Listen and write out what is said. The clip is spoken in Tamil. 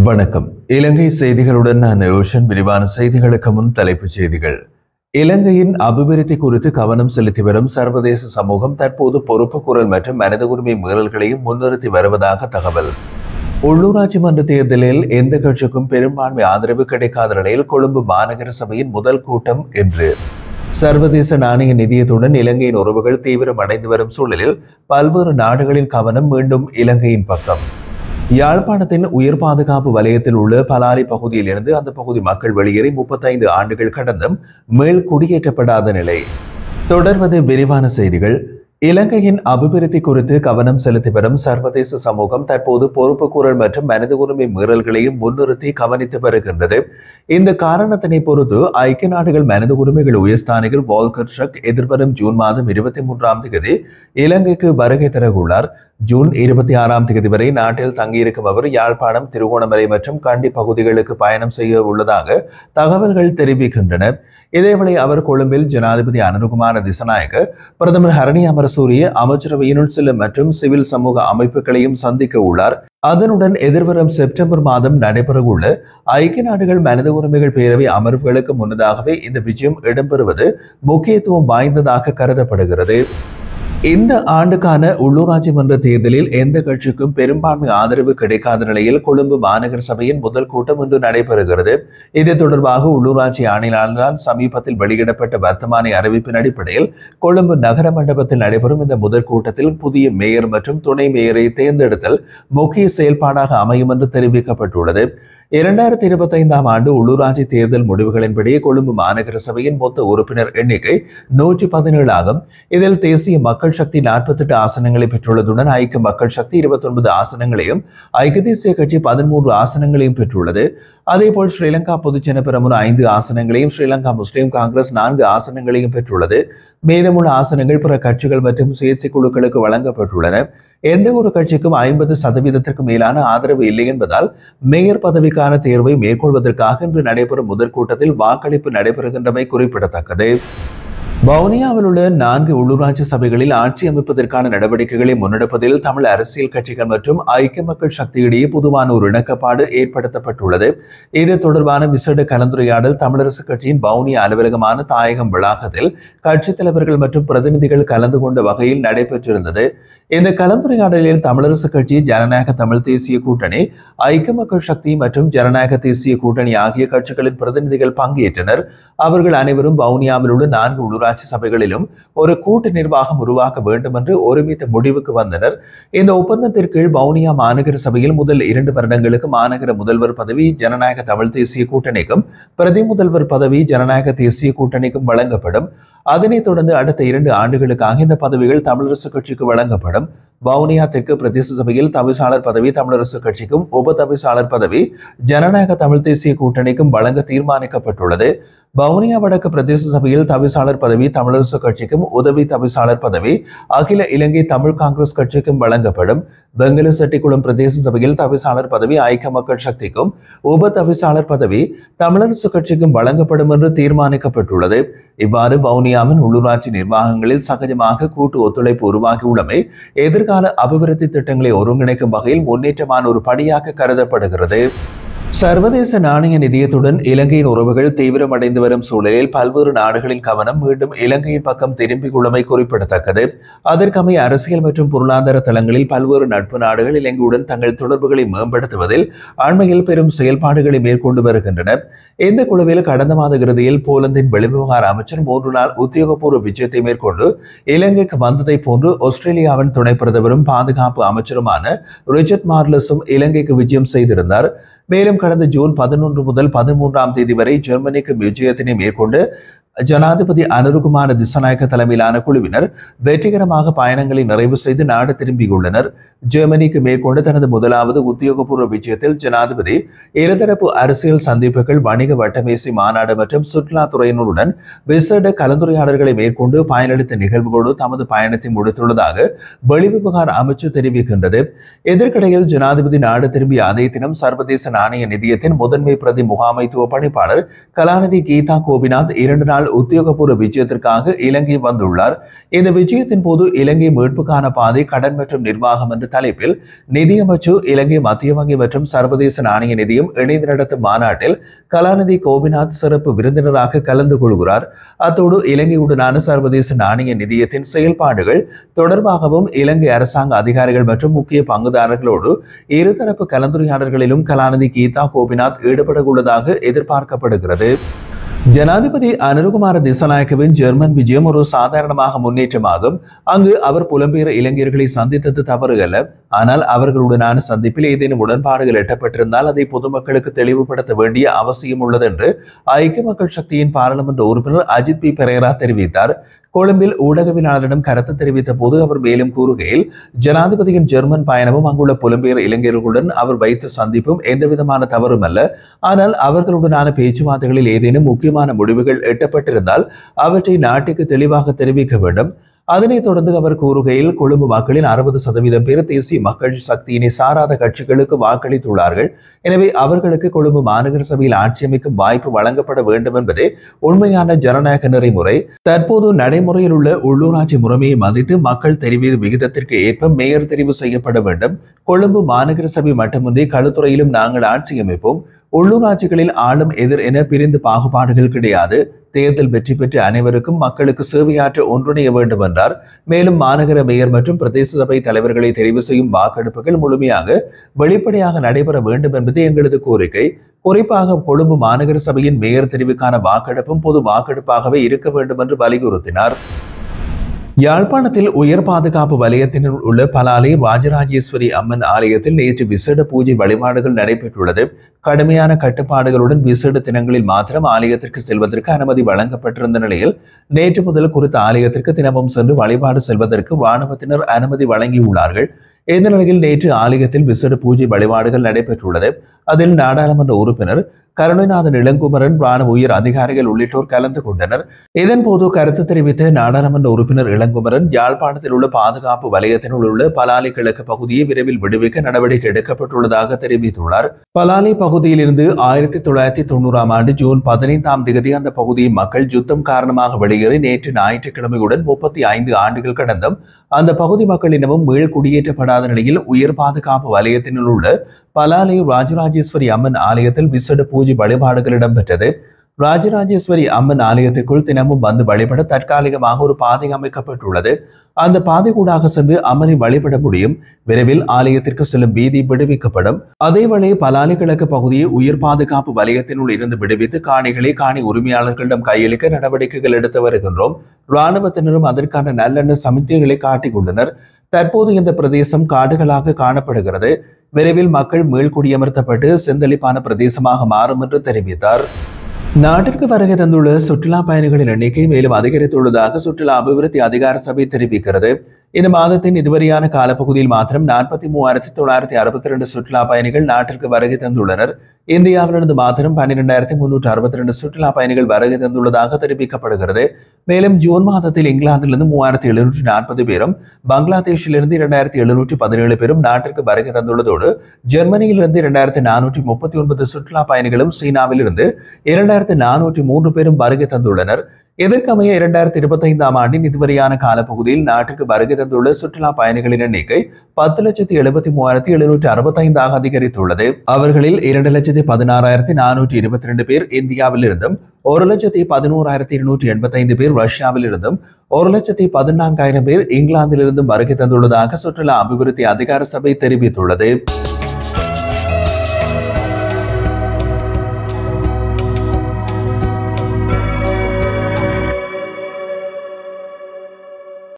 வணக்கம். இலங்கை செய்திகளுடன் நான் யோஷன். விரிவான செய்திகளுக்கு முன் தலைப்புச் செய்திகள். இலங்கையின் அபிவிருத்தி குறித்து கவனம் செலுத்தி வரும் சர்வதேச சமூகம் தற்போது பொறுப்பு குரல் மற்றும் மனித உரிமை மீறல்களையும் முன்னிறுத்தி வருவதாக தகவல். உள்ளூராட்சி மன்ற தேர்தலில் எந்த கட்சிக்கும் பெரும்பான்மை ஆதரவு கிடைக்காத நிலையில் கொழும்பு மாநகர சபையின் முதல் கூட்டம் இன்று. சர்வதேச நாணய நிதியத்துடன் இலங்கையின் உறவுகள் தீவிரமடைந்து வரும் சூழலில் பல்வேறு நாடுகளின் கவனம் மீண்டும் இலங்கையின் பக்கம். யாழ்ப்பாணத்தின் உயர் பாதுகாப்பு வலயத்தில் உள்ள பலாலி பகுதியில் இருந்து அந்த பகுதி மக்கள் வெளியேறி 35 ஆண்டுகள் கடந்தும் மேல் குடியேற்றப்படாத நிலை. தொடர்வது விரிவான செய்திகள். இலங்கையின் அபிவிருத்தி குறித்து கவனம் செலுத்தி வரும் சர்வதேச சமூகம் தற்போது பொறுப்பு குரல் மற்றும் மனித உரிமை மீறல்களையும் முன்னிறுத்தி கவனித்து வருகின்றது. இந்த காரணத்தினை பொறுத்து ஐக்கிய நாடுகள் மனித உரிமைகள் உயர்ஸ்தானிகள் வால்கர் ட்ரக் எதிர்வரும் ஜூன் மாதம் 23ஆம் தேதி இலங்கைக்கு வருகை தரவுள்ளார். ஜூன் 26ஆம் தேதி வரை நாட்டில் தங்கியிருக்கும் அவர் யாழ்ப்பாணம், திருகோணமலை மற்றும் கண்டி பகுதிகளுக்கு பயணம் செய்ய உள்ளதாக தகவல்கள் தெரிவிக்கின்றன. இதேவேளை அவர் கொழும்பில் ஜனாதிபதி அனுருகுமார திசாநாயக்க, பிரதமர் ஹரணி அமரசூரிய, அமைச்சரவையினுள் சில மற்றும் சிவில் சமூக அமைப்புகளையும் சந்திக்க உள்ளார். அதனுடன் எதிர்வரும் செப்டம்பர் மாதம் நடைபெறவுள்ள ஐக்கிய நாடுகள் மனித உரிமைகள் பேரவை அமர்வுகளுக்கு முன்னதாகவே இந்த விஜயம் இடம்பெறுவது முக்கியத்துவம் வாய்ந்ததாக கருதப்படுகிறது. இந்த ஆண்டுக்கான உள்ளூராட்சி மன்ற தேர்தலில் எந்த கட்சிக்கும் பெரும்பான்மை ஆதரவு கிடைக்காத நிலையில் கொழும்பு மாநகர சபையின் முதல் கூட்டம் இன்று நடைபெறுகிறது. இது தொடர்பாக உள்ளூராட்சி ஆணையாளரால் சமீபத்தில் வெளியிடப்பட்ட வர்த்தமானி அறிவிப்பின் அடிப்படையில் கொழும்பு நகர மண்டபத்தில் நடைபெறும் இந்த முதல் கூட்டத்தில் புதிய மேயர் மற்றும் துணை மேயரை தேர்ந்தெடுத்தல் முக்கிய செயல்பாடாக அமையும் என்று தெரிவிக்கப்பட்டுள்ளது. 2025ஆம் ஆண்டு உள்ளூராட்சி தேர்தல் முடிவுகளின்படி கொழும்பு மாநகர சபையின் மொத்த உறுப்பினர் எண்ணிக்கை 117 ஆகும். இதில் தேசிய மக்கள் சக்தி 48 ஆசனங்களை பெற்றுள்ளதுடன் ஐக்கிய மக்கள் சக்தி 29 ஆசனங்களையும் ஐக்கிய தேசிய கட்சி 13 ஆசனங்களையும் பெற்றுள்ளது. அதேபோல் ஸ்ரீலங்கா பொதுஜன பெரமுன 5 ஆசனங்களையும் ஸ்ரீலங்கா முஸ்லிம் காங்கிரஸ் 4 ஆசனங்களையும் பெற்றுள்ளது. மீதமுள்ள ஆசனங்கள் பிற கட்சிகள் மற்றும் சுயேட்சை குழுக்களுக்கு வழங்கப்பட்டுள்ளன. எந்த ஒரு கட்சிக்கும் 50% மேலான ஆதரவு இல்லை என்பதால் மேயர் பதவிக்கான தேர்வை மேற்கொள்வதற்காக இன்று நடைபெறும் முதல் கூட்டத்தில் வாக்களிப்பு நடைபெறுகின்றமை குறிப்பிடத்தக்கது. வவுனியாவில் உள்ள 4 உள்ளூராட்சி சபைகளில் ஆட்சி அமைப்பதற்கான நடவடிக்கைகளை முன்னெடுப்பதில் தமிழ் அரசியல் கட்சிகள் மற்றும் ஐக்கிய மக்கள் சக்தியிடையே பொதுவான ஒரு இணக்கப்பாடு ஏற்படுத்தப்பட்டுள்ளது. இது தொடர்பான விசேட கலந்துரையாடல் தமிழரசு கட்சியின் வவுனியா அலுவலகமான தாயகம் வளாகத்தில் கட்சித் தலைவர்கள் மற்றும் பிரதிநிதிகள் கலந்து கொண்ட வகையில் நடைபெற்றிருந்தது. இந்த கலந்துரையாடலில் தமிழரசு கட்சி, ஜனநாயக தமிழ் தேசிய கூட்டணி, ஐக்கிய மக்கள் சக்தி மற்றும் ஜனநாயக தேசிய கூட்டணி ஆகிய கட்சிகளின் பிரதிநிதிகள் பங்கேற்றனர். அவர்கள் அனைவரும் வவுனியாவில் உள்ள 4 உள்ளூராட்சி சபைகளிலும் ஒரு கூட்டு நிர்வாகம் உருவாக்க வேண்டும் என்று ஒருமித்த முடிவுக்கு வந்தனர். இந்த ஒப்பந்தத்திற்கு கீழ் வவுனியா மாநகர சபையில் முதல் 2 வருடங்களுக்கு மாநகர முதல்வர் பதவி ஜனநாயக தமிழ் தேசிய கூட்டணிக்கும், பிரதி முதல்வர் பதவி ஜனநாயக தேசிய கூட்டணிக்கும் வழங்கப்படும். அதனைத் தொடர்ந்து அடுத்த 2 ஆண்டுகளுக்காக இந்த பதவிகள் தமிழரசு கட்சிக்கு வழங்கப்படும். வவுனியா தெற்கு பிரதேச சபையில் தவிசாளர் பதவி தமிழரசு கட்சிக்கும், உப தவிசாளர் பதவி ஜனநாயக தமிழ் தேசிய கூட்டணிக்கும் வழங்க தீர்மானிக்கப்பட்டுள்ளது. வவுனியா வடக்கு பிரதேச சபையில் தவிசாளர் பதவி தமிழரசு கட்சிக்கும், உதவி தவிசாளர் பதவி அகில இலங்கை தமிழ் காங்கிரஸ் கட்சிக்கும் வழங்கப்படும். வெங்கல செட்டிக்குளம் பிரதேச சபையில் தவிசாளர் பதவி ஐக்கிய மக்கள் சக்திக்கும், உப தவிசாளர் பதவி தமிழரசு கட்சிக்கும் வழங்கப்படும் என்று தீர்மானிக்கப்பட்டுள்ளது. இவ்வாறு வவுனியாவின் உள்ளூராட்சி நிர்வாகங்களில் சகஜமாக கூட்டு ஒத்துழைப்பு உருவாகியுள்ளமை எதிர்கால அபிவிருத்தி திட்டங்களை ஒருங்கிணைக்கும் வகையில் முன்னேற்றமான ஒரு படியாக கருதப்படுகிறது. சர்வதேச நாணய நிதியத்துடன் இலங்கையின் உறவுகள் தீவிரமடைந்து வரும் சூழலில் பல்வேறு நாடுகளின் கவனம் மீண்டும் இலங்கையின் பக்கம் திரும்பியுள்ளமை குறிப்பிடத்தக்கது. அதற்கமைய அரசியல் மற்றும் பொருளாதார தளங்களில் பல்வேறு நட்பு நாடுகள் இலங்கையுடன் தங்கள் தொடர்புகளை மேம்படுத்துவதில் அண்மையில் பெரும் செயல்பாடுகளை மேற்கொண்டு வருகின்றன. இந்த குழுவில் கடந்த மாத இறுதியில் போலந்தின் வெளிவிவகார அமைச்சர் 3 நாள் உத்தியோகபூர்வ விஜயத்தை மேற்கொண்டு இலங்கைக்கு வந்ததை போன்று ஆஸ்திரேலியாவின் துணை பிரதமரும் பாதுகாப்பு அமைச்சருமான ரிச்சர்ட் மார்லஸும் இலங்கைக்கு விஜயம் செய்திருந்தார். மேலும் கடந்த ஜூன் 11 முதல் 13ஆம் தேதி வரை ஜெர்மனிக்கு விஜயத்தினை மேற்கொண்டு ஜனாதிபதி அனுருகுமார திசாநாயக்க தலைமையிலான குழுவினர் வெற்றிகரமாக பயணங்களை நிறைவு செய்து நாடு திரும்பியுள்ளனர். ஜெர்மனிக்கு மேற்கொண்டு தனது முதலாவது உத்தியோகபூர்வ விஜயத்தில் ஜனாதிபதி இருதரப்பு அரசியல் சந்திப்புகள், வணிக வட்டமேசை மாநாடு மற்றும் சுற்றுலாத்துறையினருடன் விசேட கலந்துரையாடல்களை மேற்கொண்டு பயனளித்த நிகழ்வுகளோடு தமது பயணத்தை முடித்துள்ளதாக வெளிவிவகார அமைச்சு தெரிவிக்கின்றது. இதற்கிடையில் ஜனாதிபதி நாடு திரும்பிய அதே தினம் சர்வதேச நாணய நிதியத்தின் முதன்மை பிரதி முகாமைத்துவ பணிப்பாளர் கலாநிதி கீதா கோபிநாத் 2 நாள் நாள் உத்தியோகபூர்வ விஜயத்திற்காக இலங்கை வந்துள்ளார். இந்த விஜயத்தின் போது இலங்கை மீட்புக்கான பாதை, கடன் மற்றும் நிர்வாகம் என்ற தலைப்பில் நிதியமைச்சு, இலங்கை மத்திய வங்கி மற்றும் சர்வதேச நாணய நிதியம் இணைந்து நடத்தும் மாநாட்டில் கலாநிதி கோபிநாத் சிறப்பு விருந்தினராக கலந்து கொள்கிறார். அத்தோடு இலங்கையுடனான சர்வதேச நாணய நிதியத்தின் செயல்பாடுகள் தொடர்பாகவும் இலங்கை அரசாங்க அதிகாரிகள் மற்றும் முக்கிய பங்குதாரர்களோடு இருதரப்பு கலந்துரையாடல்களிலும் கலாநிதி கீதா கோபிநாத் ஈடுபட உள்ளதாக எதிர்பார்க்கப்படுகிறது. ஜனாதிபதி அனுரகுமார திசாநாயக்கவின் ஜெர்மன் விஜயம் ஒரு சாதாரணமாக முன்னேற்றமாகும். அங்கு அவர் புலம்பெயர் இளைஞர்களை சந்தித்தது தவறு அல்ல. ஆனால் அவர்களுடனான சந்திப்பில் ஏதேனும் உடன்பாடுகள் எட்டப்பட்டிருந்தால் அதை பொதுமக்களுக்கு தெளிவுபடுத்த வேண்டிய அவசியம் உள்ளது என்று ஐக்கிய மக்கள் சக்தியின் பாராளுமன்ற உறுப்பினர் அஜித் பி பெரேரா தெரிவித்தார். கொழும்பில் ஊடகவியலாளரிடம் கருத்து தெரிவித்த போது அவர் மேலும் கூறுகையில், ஜனாதிபதியின் ஜெர்மன் பயணமும் அங்குள்ள புலம்பெயர் இளைஞர்களுடன் அவர் வைத்த சந்திப்பும் எந்தவிதமான தவறும் அல்ல. ஆனால் அவர்களுடனான பேச்சுவார்த்தைகளில் ஏதேனும் முக்கியமான முடிவுகள் எட்டப்பட்டிருந்தால் அவற்றை நாட்டுக்கு தெளிவாக தெரிவிக்க வேண்டும். அதனைத் தொடர்ந்து அவர் கூறுகையில், கொழும்பு மக்களின் 60% பேர் தேசிய மக்கள் சக்தியினை சாராத கட்சிகளுக்கு வாக்களித்துள்ளார்கள். எனவே அவர்களுக்கு கொழும்பு மாநகர சபையில் ஆட்சி அமைக்கும் வாய்ப்பு வழங்கப்பட வேண்டும் என்பதே உண்மையான ஜனநாயக நெறிமுறை. தற்போது நடைமுறையில் உள்ள உள்ளூராட்சி முறைமையை மதித்து மக்கள் தெரிவு விகிதத்திற்கு ஏற்ப மேயர் தெரிவு செய்யப்பட வேண்டும். கொழும்பு மாநகர சபை மட்டுமின்றி களுத்துறையிலும் நாங்கள் ஆட்சி அமைப்போம். உள்ளூராட்சிகளில் ஆளும் எதிர் என பிரிந்து பாகுபாடுகள் கிடையாது. தேர்தல் வெற்றி பெற்ற அனைவருக்கும் மக்களுக்கு சேவையாற்ற ஒன்றிணைய வேண்டும் என்றார். மேலும் மாநகர மேயர் மற்றும் பிரதேச சபை தலைவர்களை தெரிவு செய்யும் வாக்கெடுப்புகள் முழுமையாக வெளிப்படையாக நடைபெற வேண்டும் என்பது எங்களது கோரிக்கை. குறிப்பாக கொழும்பு மாநகர சபையின் மேயர் தெரிவுக்கான வாக்கெடுப்பும் பொது வாக்கெடுப்பாகவே இருக்க வேண்டும் என்று வலியுறுத்தினார். யாழ்ப்பாணத்தில் உயர் பாதுகாப்பு வலயத்தினுள் உள்ள பலாலி ராஜராஜேஸ்வரி அம்மன் ஆலயத்தில் நேற்று விசேட பூஜை வழிபாடுகள் நடைபெற்றுள்ளது. கடுமையான கட்டுப்பாடுகளுடன் விசேட தினங்களில் மாத்திரம் ஆலயத்திற்கு செல்வதற்கு அனுமதி வழங்கப்பட்டிருந்த நிலையில் நேற்று முதல் குறித்த ஆலயத்திற்கு தினமும் சென்று வழிபாடு செல்வதற்கு இராணுவத்தினர் அனுமதி வழங்கியுள்ளார்கள். இந்த நிலையில் நேற்று ஆலயத்தில் விசேட பூஜை வழிபாடுகள் நடைபெற்றுள்ளது. அதில் நாடாளுமன்ற உறுப்பினர் கருணைநாதன் இளங்குமரன், இராணுவ உயர் அதிகாரிகள் உள்ளிட்டோர் கலந்து கொண்டனர். இதன்போது கருத்து தெரிவித்த நாடாளுமன்ற உறுப்பினர் இளங்குமரன், யாழ்ப்பாணத்தில் உள்ள பாதுகாப்பு வலயத்தினுள் உள்ள பலாலி கிழக்கு பகுதியை விரைவில் விடுவிக்க நடவடிக்கை எடுக்கப்பட்டுள்ளதாக தெரிவித்துள்ளார். பலாலி பகுதியில் இருந்து 1990ஆம் ஆண்டு ஜூன் 15ஆம் தேதி அந்த பகுதியின் மக்கள் யுத்தம் காரணமாக வெளியேறி நேற்று ஞாயிற்றுக்கிழமையுடன் 35 ஆண்டுகள் கடந்தும் அந்த பகுதி மக்கள் இன்னமும் மீள் குடியேற்றப்படாத நிலையில் உயர் பாதுகாப்பு வலயத்தினுள் உள்ள பலாலி ராஜராஜேஸ்வரி அம்மன் ஆலயத்தில் விசேட பூஜை வழிபாடுகள் இடம்பெற்றது. ராஜராஜேஸ்வரி அம்மன் ஆலயத்திற்குள் தினமும் வந்து வழிபட தற்காலிகமாக ஒரு பாதை அமைக்கப்பட்டுள்ளது. அந்த பாதை கூடாக சென்று அம்மனை வழிபட முடியும். விரைவில் ஆலயத்திற்கு செல்லும் வீதி விடுவிக்கப்படும். அதேவேளை பலாலி கிழக்கு பகுதியை உயர் பாதுகாப்பு வலயத்தினுள் இருந்து விடுவித்து காணிகளை காணி உரிமையாளர்களிடம் கையளிக்க நடவடிக்கைகள் எடுத்து வருகின்றோம். இராணுவத்தினரும் அதற்கான நல்லெண்ண சமிக்கைகளை காட்டிக் கொண்டனர். தற்போது இந்த பிரதேசம் காடுகளாக காணப்படுகிறது. விரைவில் மக்கள் மீள்குடியமர்த்தப்பட்டு செந்தளிப்பான பிரதேசமாக மாறும் என்று தெரிவித்தார். நாட்டிற்கு வருகை தந்துள்ள சுற்றுலா பயணிகளின் எண்ணிக்கை மேலும் அதிகரித்துள்ளதாக சுற்றுலா அபிவிருத்தி அதிகார சபை தெரிவிக்கிறது. இந்த மாதத்தின் இதுவரையான காலப்பகுதியில் மாத்திரம் 43,962 சுற்றுலா பயணிகள் நாட்டிற்கு வருகை தந்துள்ளனர். இந்தியாவிலிருந்து மாத்திரம் 12,362 சுற்றுலா பயணிகள் வருகை தந்துள்ளதாக தெரிவிக்கப்படுகிறது. மேலும் ஜூன் மாதத்தில் இங்கிலாந்திலிருந்து 3,740 பேரும், பங்களாதேஷிலிருந்து 2,717 பேரும் நாட்டிற்கு வருகை தந்துள்ளதோடு ஜெர்மனியிலிருந்து 2,439 சுற்றுலா பயணிகளும், சீனாவிலிருந்து 2,403 பேரும் வருகை தந்துள்ளனர். இதற்கமைய 2025ஆம் ஆண்டின் இதுவரையான காலப்பகுதியில் நாட்டுக்கு வருகை தந்துள்ள சுற்றுலா பயணிகளின் எண்ணிக்கை 10,73,765 அதிகரித்துள்ளது. அவர்களில் 2,16,422 பேர் இந்தியாவில் இருந்தும், 1,11,285 பேர் ரஷ்யாவில் இருந்தும், 1,14,000 பேர் இங்கிலாந்திலிருந்தும் வருகை தந்துள்ளதாக சுற்றுலா அபிவிருத்தி அதிகார சபை தெரிவித்துள்ளது.